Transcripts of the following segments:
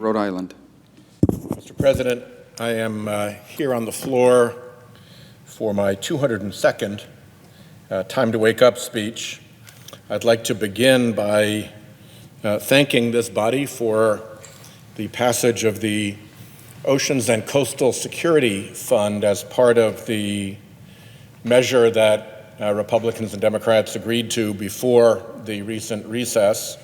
Rhode Island. Mr. President, I am here on the floor for my 202nd Time to Wake Up speech. I'd like to begin by thanking this body for the passage of the Oceans and Coastal Security Fund as part of the measure that Republicans and Democrats agreed to before the recent recess.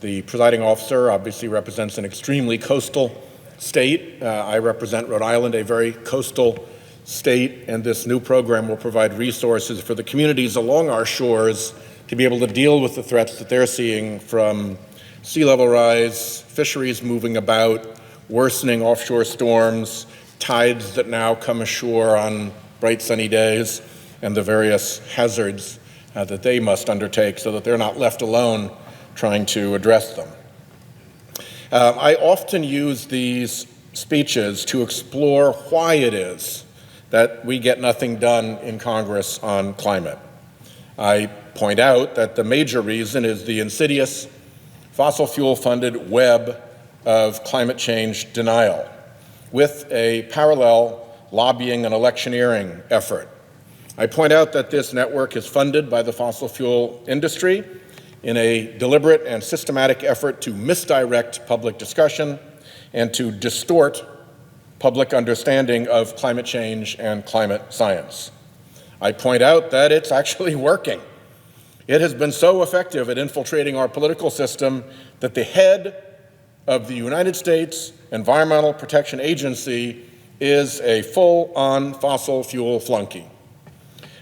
The presiding officer obviously represents an extremely coastal state. I represent Rhode Island, a very coastal state, and this new program will provide resources for the communities along our shores to be able to deal with the threats that they're seeing from sea level rise, fisheries moving about, worsening offshore storms, tides that now come ashore on bright sunny days, and the various hazards that they must undertake so that they're not left alone trying to address them. I often use these speeches to explore why it is that we get nothing done in Congress on climate. I point out that the major reason is the insidious fossil fuel-funded web of climate change denial, with a parallel lobbying and electioneering effort. I point out that this network is funded by the fossil fuel industry in a deliberate and systematic effort to misdirect public discussion and to distort public understanding of climate change and climate science. I point out that it's actually working. It has been so effective at infiltrating our political system that the head of the United States Environmental Protection Agency is a full-on fossil fuel flunky.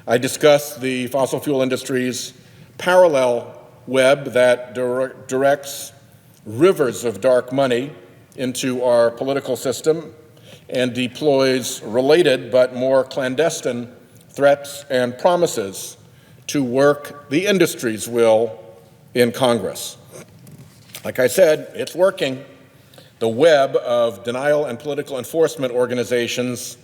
I discuss the fossil fuel industry's parallel web that directs rivers of dark money into our political system and deploys related but more clandestine threats and promises to work the industry's will in Congress. Like I said, it's working. The web of denial and political enforcement organizations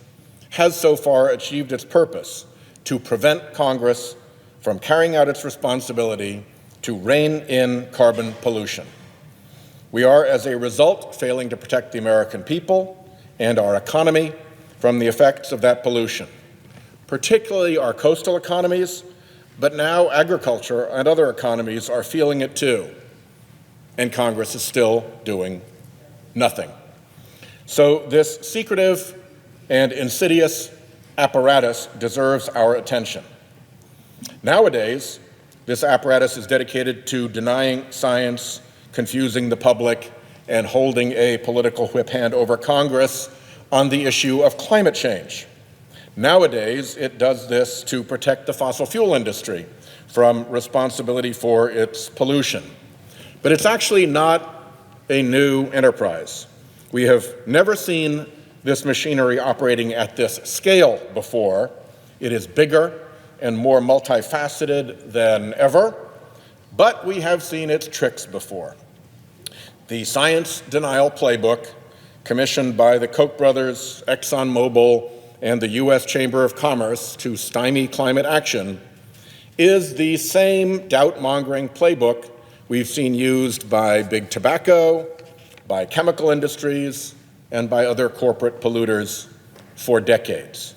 has so far achieved its purpose to prevent Congress from carrying out its responsibility to rein in carbon pollution. We are, as a result, failing to protect the American people and our economy from the effects of that pollution, particularly our coastal economies, but now agriculture and other economies are feeling it too, and Congress is still doing nothing. So this secretive and insidious apparatus deserves our attention. Nowadays, this apparatus is dedicated to denying science, confusing the public, and holding a political whip hand over Congress on the issue of climate change. Nowadays, it does this to protect the fossil fuel industry from responsibility for its pollution. But it's actually not a new enterprise. We have never seen this machinery operating at this scale before. It is bigger and more multifaceted than ever, but we have seen its tricks before. The Science Denial Playbook, commissioned by the Koch brothers, ExxonMobil, and the U.S. Chamber of Commerce to stymie climate action, is the same doubt-mongering playbook we've seen used by big tobacco, by chemical industries, and by other corporate polluters for decades.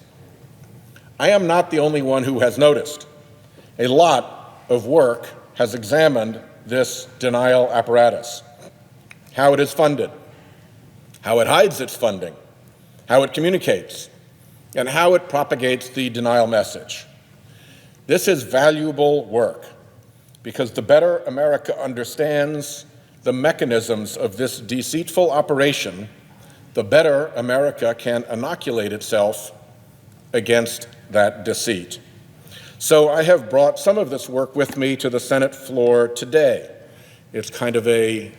I am not the only one who has noticed. A lot of work has examined this denial apparatus, how it is funded, how it hides its funding, how it communicates, and how it propagates the denial message. This is valuable work because the better America understands the mechanisms of this deceitful operation, the better America can inoculate itself against that deceit. So I have brought some of this work with me to the Senate floor today. It's kind of a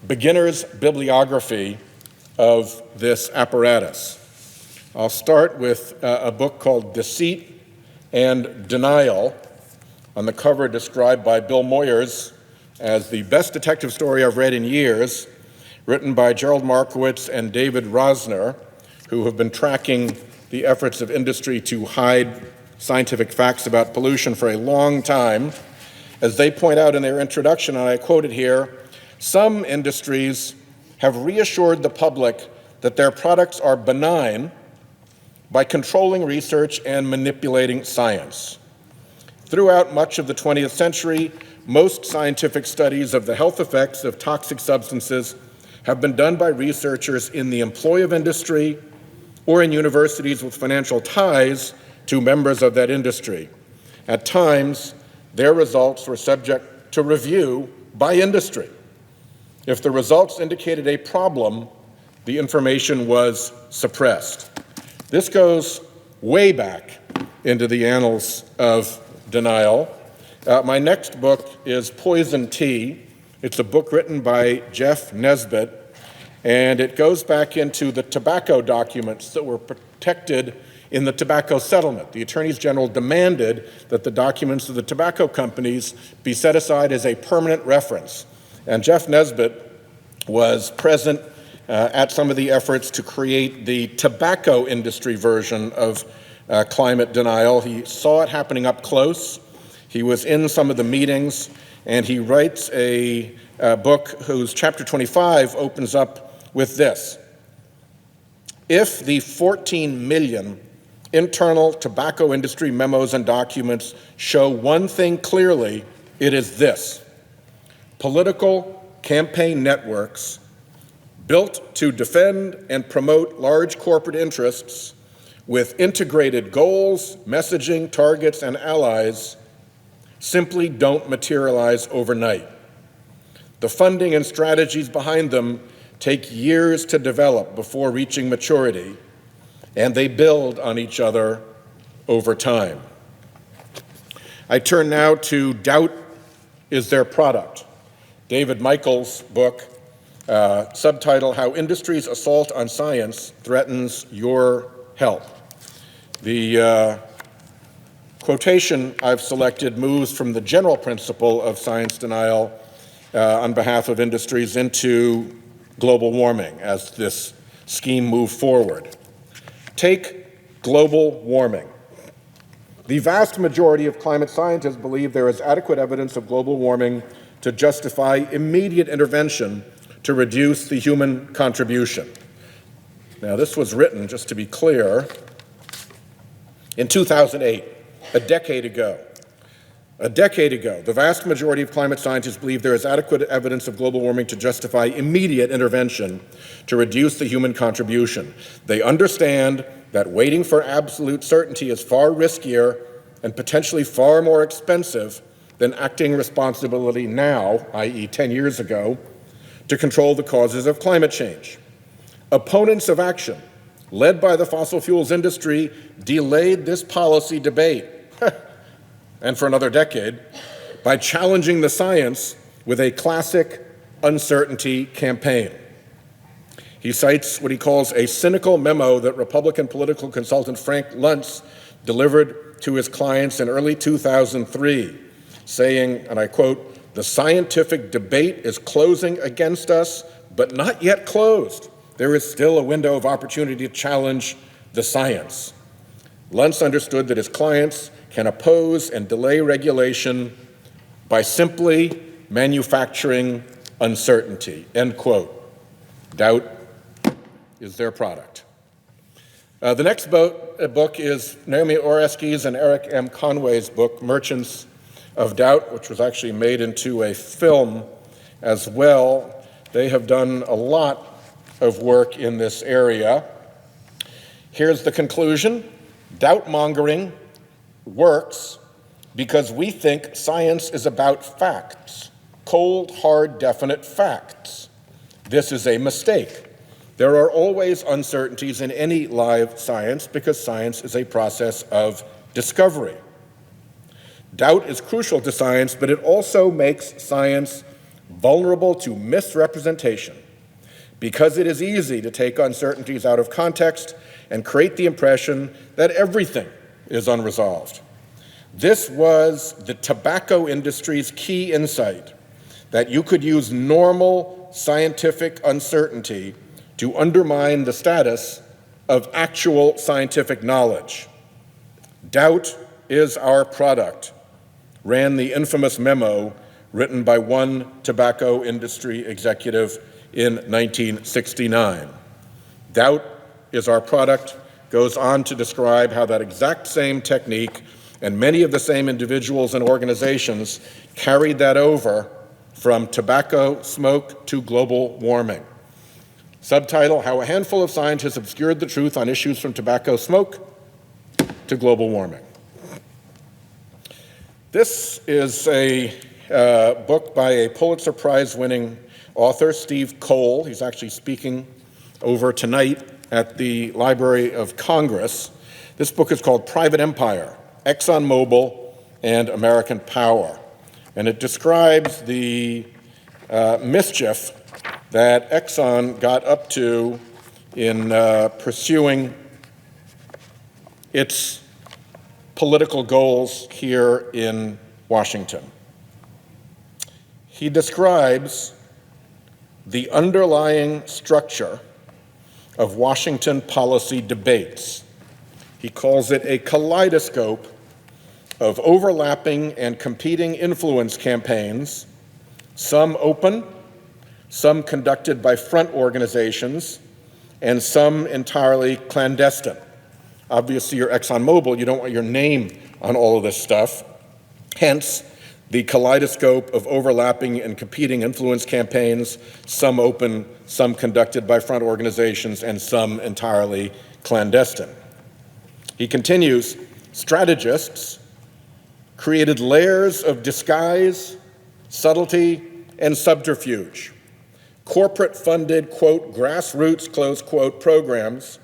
beginner's bibliography of this apparatus. I'll start with a book called Deceit and Denial, on the cover described by Bill Moyers as the best detective story I've read in years, written by Gerald Markowitz and David Rosner, who have been tracking the efforts of industry to hide scientific facts about pollution for a long time. As they point out in their introduction, and I quote it here, Some industries have reassured the public that their products are benign by controlling research and manipulating science. Throughout much of the 20th century, most scientific studies of the health effects of toxic substances have been done by researchers in the employ of industry or in universities with financial ties to members of that industry. At times, their results were subject to review by industry. If the results indicated a problem, the information was suppressed. This goes way back into the annals of denial. My next book is Poison Tea. It's a book written by Jeff Nesbitt, and it goes back into the tobacco documents that were protected in the tobacco settlement. The attorneys general demanded that the documents of the tobacco companies be set aside as a permanent reference. And Jeff Nesbitt was present at some of the efforts to create the tobacco industry version of climate denial. He saw it happening up close. He was in some of the meetings, and he writes a book whose chapter 25 opens up with this. If the 14 million internal tobacco industry memos and documents show one thing clearly, it is this: political campaign networks built to defend and promote large corporate interests with integrated goals, messaging, targets, and allies simply don't materialize overnight. The funding and strategies behind them take years to develop before reaching maturity, and they build on each other over time. I turn now to Doubt is Their Product, David Michael's book, subtitle, How Industry's Assault on Science Threatens Your Help. The quotation I've selected moves from the general principle of science denial on behalf of industries into global warming as this scheme moved forward. Take global warming. The vast majority of climate scientists believe there is adequate evidence of global warming to justify immediate intervention to reduce the human contribution. Now, this was written, just to be clear, in 2008, a decade ago. A decade ago, the vast majority of climate scientists believe there is adequate evidence of global warming to justify immediate intervention to reduce the human contribution. They understand that waiting for absolute certainty is far riskier and potentially far more expensive than acting responsibility now, i.e. 10 years ago, to control the causes of climate change. Opponents of action, led by the fossil fuels industry, delayed this policy debate, and for another decade, by challenging the science with a classic uncertainty campaign. He cites what he calls a cynical memo that Republican political consultant Frank Luntz delivered to his clients in early 2003, saying, and I quote, "The scientific debate is closing against us, but not yet closed. There is still a window of opportunity to challenge the science." Luntz understood that his clients can oppose and delay regulation by simply manufacturing uncertainty, end quote. Doubt is their product. The next book is Naomi Oreskes and Eric M. Conway's book, Merchants of Doubt, which was actually made into a film as well. They have done a lot of work in this area. Here's the conclusion. Doubt-mongering works because we think science is about facts, cold, hard, definite facts. This is a mistake. There are always uncertainties in any live science because science is a process of discovery. Doubt is crucial to science, but it also makes science vulnerable to misrepresentation because it is easy to take uncertainties out of context and create the impression that everything is unresolved. This was the tobacco industry's key insight, that you could use normal scientific uncertainty to undermine the status of actual scientific knowledge. Doubt is our product, ran the infamous memo written by one tobacco industry executive in 1969. Doubt is our product goes on to describe how that exact same technique and many of the same individuals and organizations carried that over from tobacco smoke to global warming. Subtitle, How a Handful of Scientists Obscured the Truth on Issues from Tobacco Smoke to Global Warming. This is a book by a Pulitzer Prize-winning author, Steve Cole. He's actually speaking over tonight at the Library of Congress. This book is called Private Empire, ExxonMobil and American Power. And it describes the mischief that Exxon got up to in pursuing its political goals here in Washington. He describes the underlying structure of Washington policy debates. He calls it a kaleidoscope of overlapping and competing influence campaigns, some open, some conducted by front organizations, and some entirely clandestine. Obviously, you're ExxonMobil, you don't want your name on all of this stuff. Hence, the kaleidoscope of overlapping and competing influence campaigns, some open, some conducted by front organizations, and some entirely clandestine. He continues, strategists created layers of disguise, subtlety, and subterfuge. Corporate-funded, quote, grassroots, close quote, programs,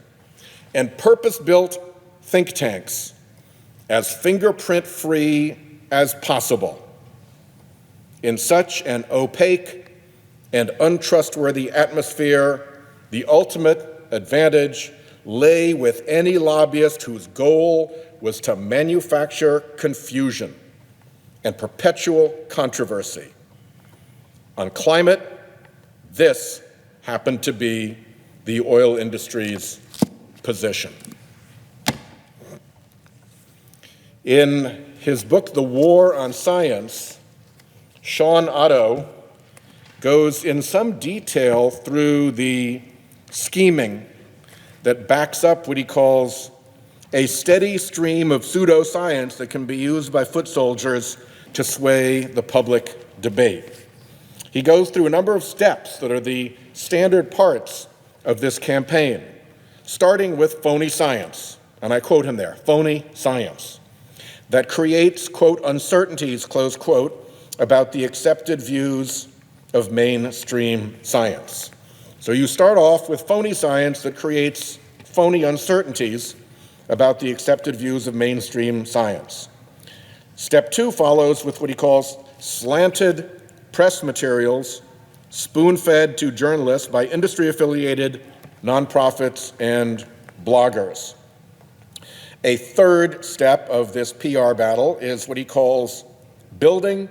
and purpose-built think tanks as fingerprint-free as possible in such an opaque and untrustworthy atmosphere. The ultimate advantage lay with any lobbyist whose goal was to manufacture confusion and perpetual controversy. On climate, this happened to be the oil industry's position. In his book, The War on Science, Sean Otto goes in some detail through the scheming that backs up what he calls a steady stream of pseudoscience that can be used by foot soldiers to sway the public debate. He goes through a number of steps that are the standard parts of this campaign, starting with phony science, and I quote him there, phony science, that creates, quote, uncertainties, close quote, about the accepted views of mainstream science. So you start off with phony science that creates phony uncertainties about the accepted views of mainstream science. Step two follows with what he calls slanted press materials spoon-fed to journalists by industry-affiliated nonprofits and bloggers. A third step of this PR battle is what he calls building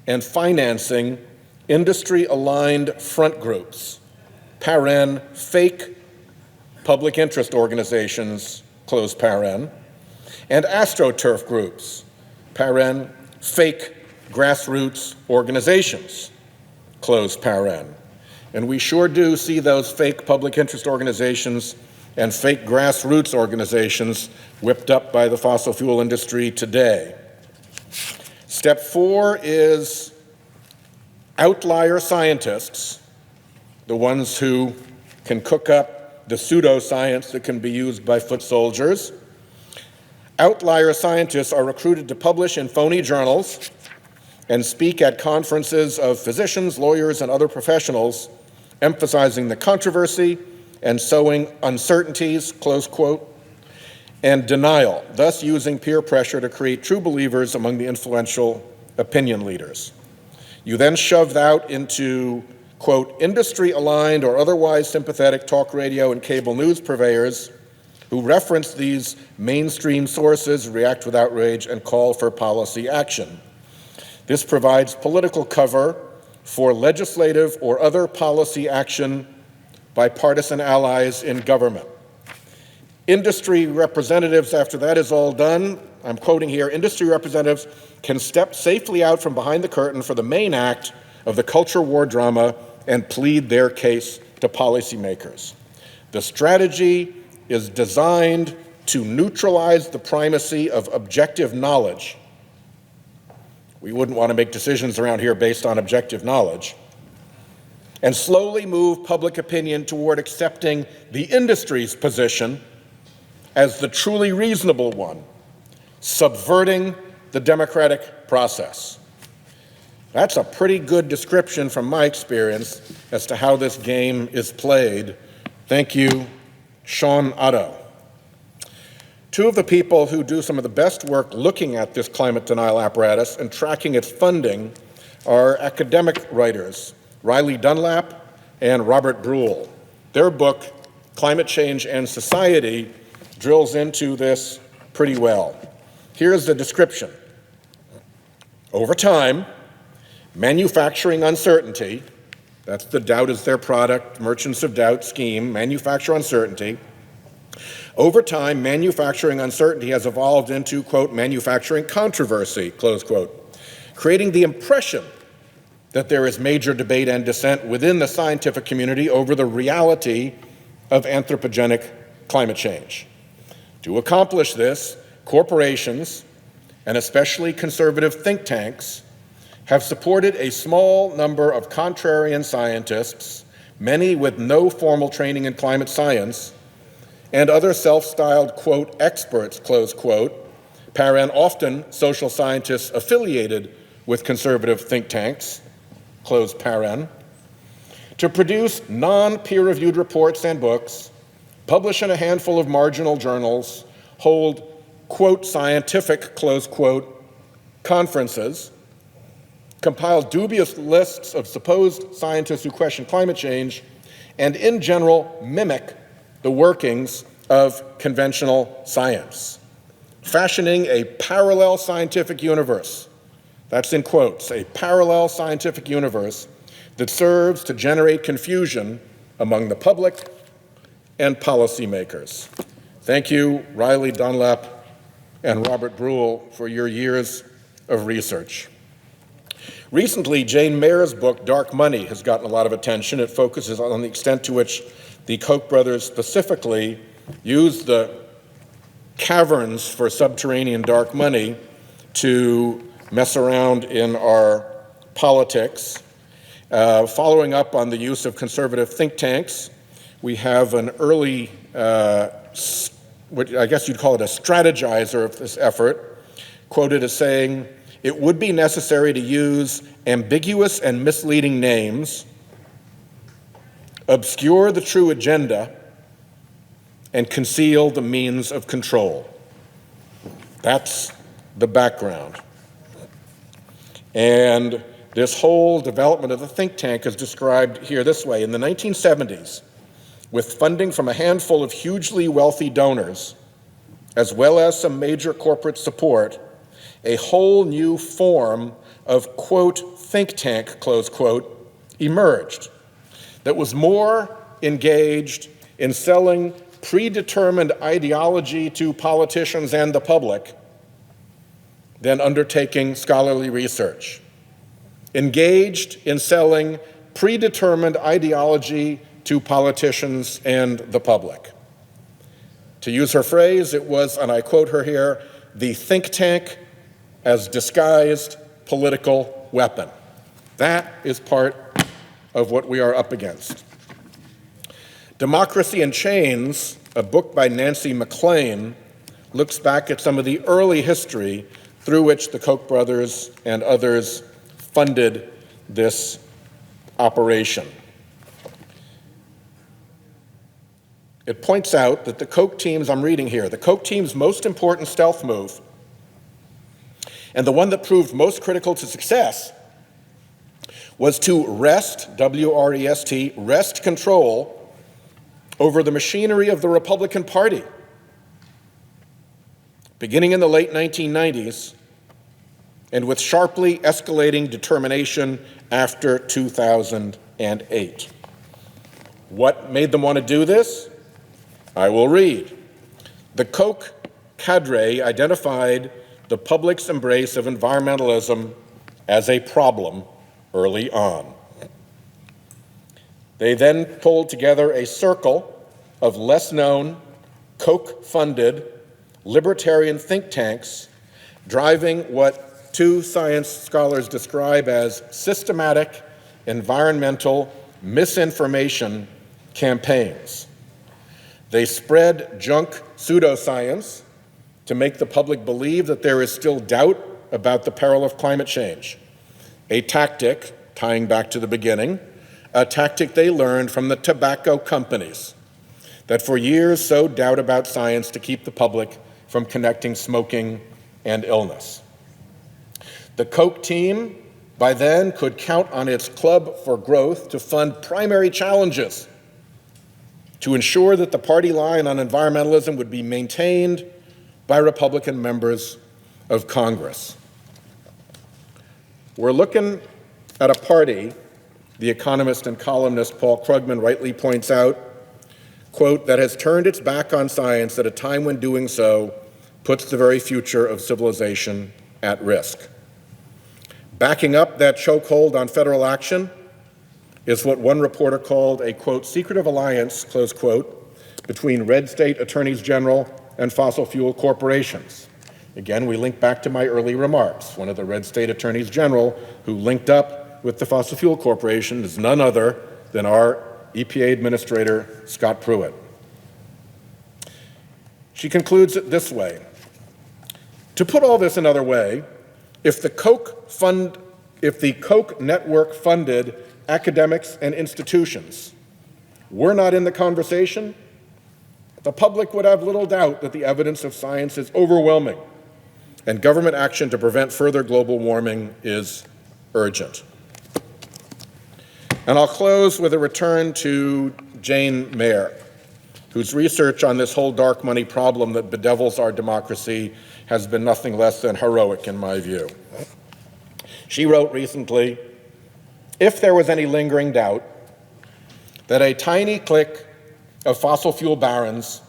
and financing industry-aligned front groups, paren, fake public interest organizations, close paren, and astroturf groups, paren, fake grassroots organizations, close paren. And we sure do see those fake public interest organizations and fake grassroots organizations whipped up by the fossil fuel industry today. Step four is outlier scientists, the ones who can cook up the pseudoscience that can be used by foot soldiers. Outlier scientists are recruited to publish in phony journals and speak at conferences of physicians, lawyers, and other professionals, emphasizing the controversy and sowing uncertainties, close quote, and denial, thus using peer pressure to create true believers among the influential opinion leaders. You then shove out into, quote, industry-aligned or otherwise sympathetic talk radio and cable news purveyors who reference these mainstream sources, react with outrage, and call for policy action. This provides political cover for legislative or other policy action by partisan allies in government. Industry representatives, after that is all done, I'm quoting here, industry representatives can step safely out from behind the curtain for the main act of the culture war drama and plead their case to policymakers. The strategy is designed to neutralize the primacy of objective knowledge. We wouldn't want to make decisions around here based on objective knowledge, and slowly move public opinion toward accepting the industry's position as the truly reasonable one, subverting the democratic process. That's a pretty good description from my experience as to how this game is played. Thank you, Sean Otto. Two of the people who do some of the best work looking at this climate denial apparatus and tracking its funding are academic writers, Riley Dunlap and Robert Drool. Their book, Climate Change and Society, drills into this pretty well. Here's the description. Over time, manufacturing uncertainty, that's the doubt is their product, merchants of doubt scheme, manufacture uncertainty. Over time, manufacturing uncertainty has evolved into, quote, manufacturing controversy, close quote, creating the impression that there is major debate and dissent within the scientific community over the reality of anthropogenic climate change. To accomplish this, corporations, and especially conservative think tanks, have supported a small number of contrarian scientists, many with no formal training in climate science, and other self-styled, quote, experts, close quote, paren often social scientists affiliated with conservative think tanks, close paren, to produce non-peer-reviewed reports and books, publish in a handful of marginal journals, hold, quote, scientific, close quote, conferences, compile dubious lists of supposed scientists who question climate change, and in general mimic the workings of conventional science, fashioning a parallel scientific universe, that's in quotes, a parallel scientific universe that serves to generate confusion among the public and policymakers. Thank you, Riley Dunlap and Robert Drool, for your years of research. Recently, Jane Mayer's book, Dark Money, has gotten a lot of attention. It focuses on the extent to which the Koch brothers specifically used the caverns for subterranean dark money to mess around in our politics. Following up on the use of conservative think tanks, we have an early, what I guess you'd call it a strategizer of this effort, quoted as saying, "It would be necessary to use ambiguous and misleading names, obscure the true agenda, and conceal the means of control." That's the background. And this whole development of the think tank is described here this way. In the 1970s, with funding from a handful of hugely wealthy donors, as well as some major corporate support, a whole new form of, quote, think tank, close quote, emerged that was more engaged in selling predetermined ideology to politicians and the public than undertaking scholarly research, engaged in selling predetermined ideology to politicians and the public. To use her phrase, it was, and I quote her here, the think tank as disguised political weapon. That is part of what we are up against. Democracy in Chains, a book by Nancy McLean, looks back at some of the early history through which the Koch brothers and others funded this operation. It points out that the Koch team's, I'm reading here, the Koch team's most important stealth move, and the one that proved most critical to success, was to wrest, W-R-E-S-T, wrest control over the machinery of the Republican Party. Beginning in the late 1990s, and with sharply escalating determination after 2008. What made them want to do this? I will read. The Koch cadre identified the public's embrace of environmentalism as a problem early on. They then pulled together a circle of less-known, Koch-funded libertarian think tanks driving what two science scholars describe as systematic environmental misinformation campaigns. They spread junk pseudoscience to make the public believe that there is still doubt about the peril of climate change, a tactic, tying back to the beginning, a tactic they learned from the tobacco companies that for years sowed doubt about science to keep the public from connecting smoking and illness. The Koch team, by then, could count on its Club for Growth to fund primary challenges to ensure that the party line on environmentalism would be maintained by Republican members of Congress. We're looking at a party, the economist and columnist Paul Krugman rightly points out, quote, that has turned its back on science at a time when doing so puts the very future of civilization at risk. Backing up that chokehold on federal action is what one reporter called a, quote, secretive alliance, close quote, between red state attorneys general and fossil fuel corporations. Again, we link back to my early remarks. One of the red state attorneys general who linked up with the fossil fuel corporation is none other than our EPA Administrator, Scott Pruitt. She concludes it this way. To put all this another way, if the Koch network funded academics and institutions were not in the conversation, the public would have little doubt that the evidence of science is overwhelming and government action to prevent further global warming is urgent. And I'll close with a return to Jane Mayer, whose research on this whole dark money problem that bedevils our democracy has been nothing less than heroic in my view. She wrote recently, if there was any lingering doubt that a tiny clique of fossil fuel barons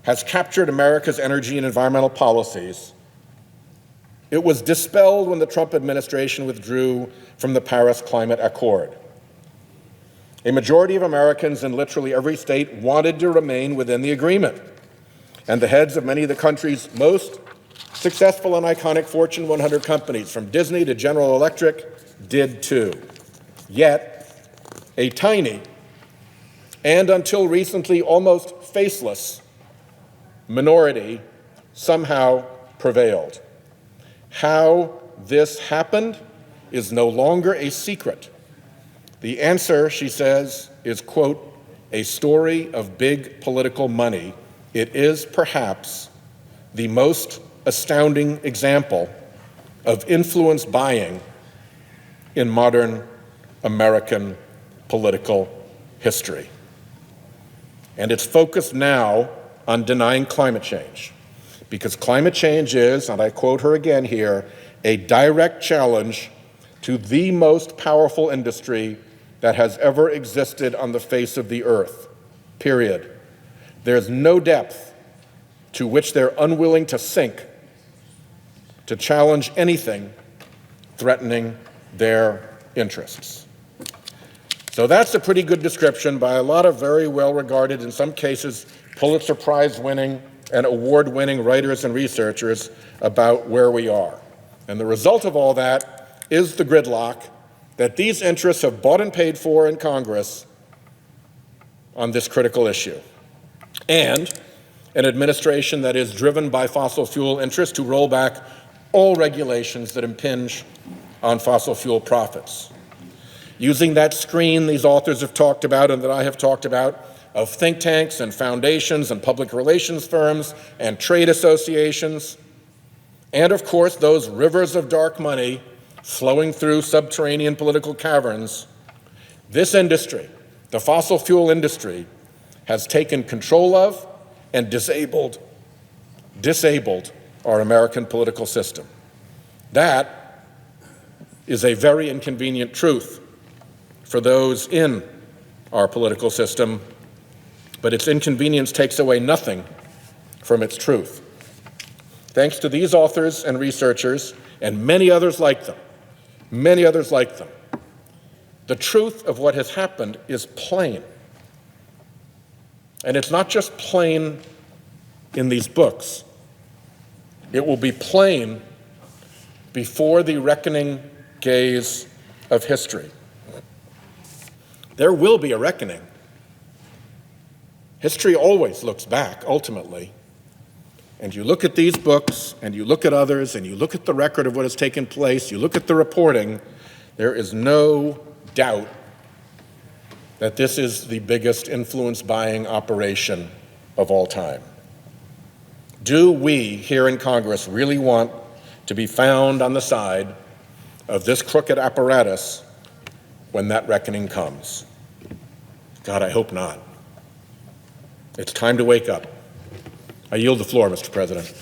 has captured America's energy and environmental policies, it was dispelled when the Trump administration withdrew from the Paris Climate Accord. A majority of Americans in literally every state wanted to remain within the agreement, and the heads of many of the country's most successful and iconic Fortune 100 companies, from Disney to General Electric, did too. Yet, a tiny, and until recently almost faceless, minority somehow prevailed. How this happened is no longer a secret. The answer, she says, is, quote, a story of big political money. It is perhaps the most astounding example of influence buying in modern American political history. And it's focused now on denying climate change, because climate change is, and I quote her again here, a direct challenge to the most powerful industry that has ever existed on the face of the earth, period. There's no depth to which they're unwilling to sink to challenge anything threatening their interests. So that's a pretty good description by a lot of very well-regarded, in some cases, Pulitzer Prize-winning and award-winning writers and researchers about where we are. And the result of all that is the gridlock that these interests have bought and paid for in Congress on this critical issue. And an administration that is driven by fossil fuel interests to roll back all regulations that impinge on fossil fuel profits. Using that screen these authors have talked about and that I have talked about of think tanks and foundations and public relations firms and trade associations, and of course those rivers of dark money flowing through subterranean political caverns, this industry, the fossil fuel industry, has taken control of and disabled our American political system. That is a very inconvenient truth for those in our political system, but its inconvenience takes away nothing from its truth. Thanks to these authors and researchers and many others like them, the truth of what has happened is plain. And it's not just plain in these books. It will be plain before the reckoning gaze of history. There will be a reckoning. History always looks back, ultimately. And you look at these books, and you look at others, and you look at the record of what has taken place, you look at the reporting, there is no doubt that this is the biggest influence-buying operation of all time. Do we here in Congress really want to be found on the side of this crooked apparatus when that reckoning comes? God, I hope not. It's time to wake up. I yield the floor, Mr. President.